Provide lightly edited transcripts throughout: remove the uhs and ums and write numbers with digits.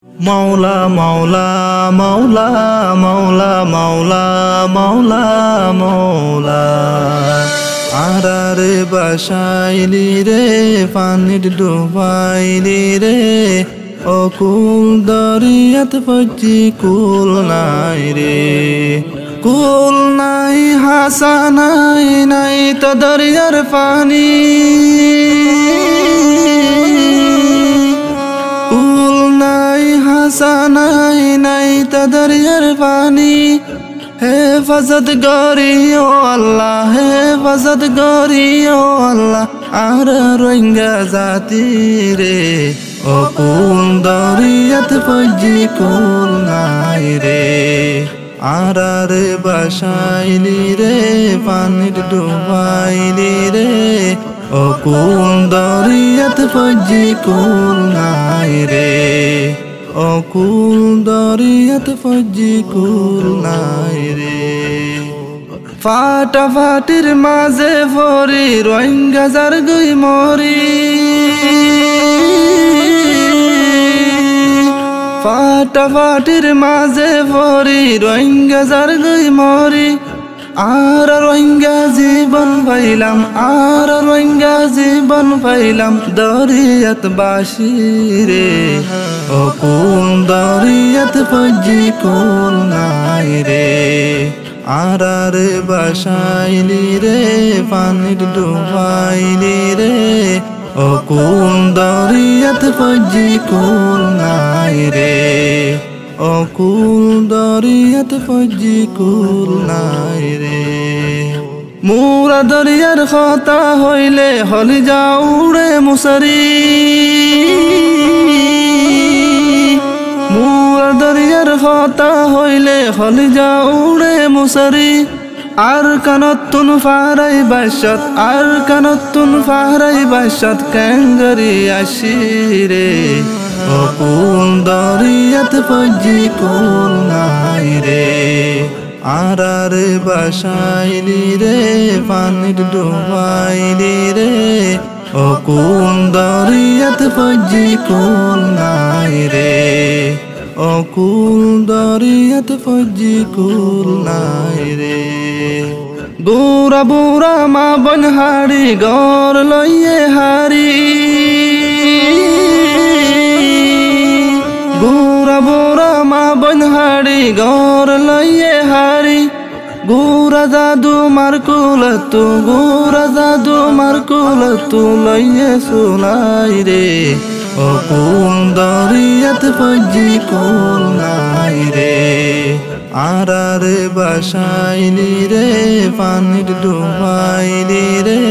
মাওলা মাওলা মাওলা মাওলা মাওলা মাওলা মাওলা আরারে বাসাইলি রে পানির ডুবাইলি রে অকুল দরিয়াত পজি কুল নাই রে কুল নাই হাসা নাই তো দরিয়ার পানি নাই তা দরিয়ার পানি হেফাজত করি ও আল্লাহ হেফাজত করি ও আল্লাহ আর রোহিঙ্গা জাতি রে অকুল দরিয়াত পজি কুল নাই রে আর বাসাইলি রে পানির ডুবাইলি রে অকুল দরিয়াত পজি কুল নাই রে অকুল দরিয়াত পজি কুল নাই রে ফাটাফাটির মাঝে ভরি রোহিঙ্গা যার গই মরি ফাটাফাটির মাঝে ভরি রোহিঙ্গা যার গই মরি আর রোহিঙ্গা জীবন পাইলাম আর রোহিঙ্গা জীবন পাইলাম দরিয়াত বাসি রে অকুল দরিয়াত পজি কুল নাই রে আর বাসাইলি রে পানির ডুবাইলি রে অকুল দরিয়াত পজি কুল নাই রে অকুল দরিয়াত পজি কুল নাই রে মুরা দরিয়ার কথা হইলে হলি যাউরে মুসারি মুরা দরিয়ার কথা হইলে হলি যাউরে মুসারি আর কানতুন ফারাই বাসত আর কানতুন ফারাই বাসত ক্যাঙ্গারি আসিরে অকুল দরিয়াত পজি কুল নাই রে আর বাসাইলি রে পানির ডুবাইলি রে অকুল দরিয়াত পজি কুল নাই রে অকুল দরিয়াত পজি কুল নাই রে বুড়া বুড়া মা বনহারি গর লইয়ে হারি বুড়া বুড়া মা বনহারি গর লইয়ে হারি গুরা জাদু মারকুল তু গুরা জাদু মারকুল তু লইয়ে সুলাই রে অকুল দরিয়াত পজি কুল নাই রে আর বাসাইলি রে পানির ডুবাইলি রে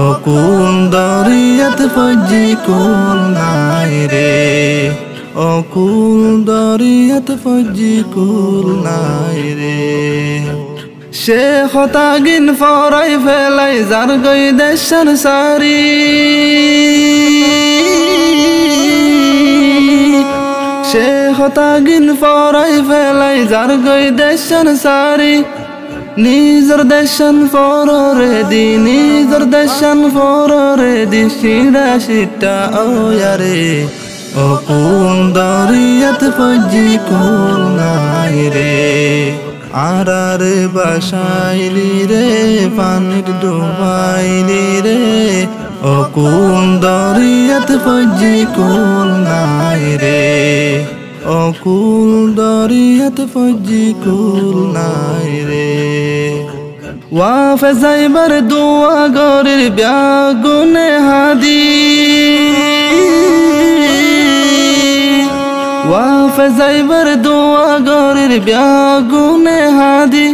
অকুল দরিয়াত পজি কুল নাই রে অকুল দরিয়াত পজি কুল নাই রে সে হতাগিন ফরাই ফেলাই যার গই দেশান সারি সে হতাগিন ফরাই ফেলাই যার গই দেশান সারি নিজর দেশান ফরে দি নিজর দেশান ফরে দি সিডা সিটা ওয়ারে অকুল দরিয়াত পজি কুল নাই রে আর বাসাইলি রে পানির ডুবাইলি রে অকুল দরিয়াত পজি কুল নাই রে অকুল দরিয়াত পজি কুল নাই রে ওয়াফে যাইবার দোয়া গরির ব্যাগুনে হাদি ওয়াফে যাইবার দোয়া গরির ব্যাগুনে হাদি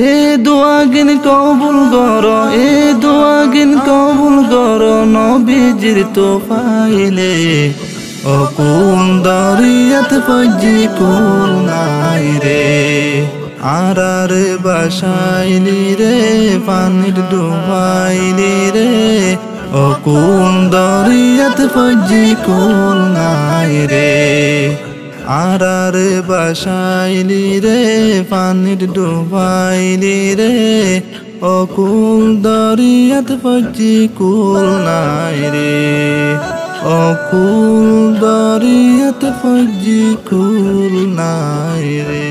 এ দোয়া গিন কবুল গর এ দোয়া গিন কবুল গর নবীজির তো পাইলে অকুল দরিয়াত পজি কুল নাই রে আর বাসাইলি রে পানির ডুবাইলি রে অকুল দরিয়াত পজি কুল নাই রে আর বাসাইলি রে পানির ডুবাইলি রে অকুল দরিয়াত পজি কুল নাই রে অকুল দরিয়াতে ফজি কুল নাই রে।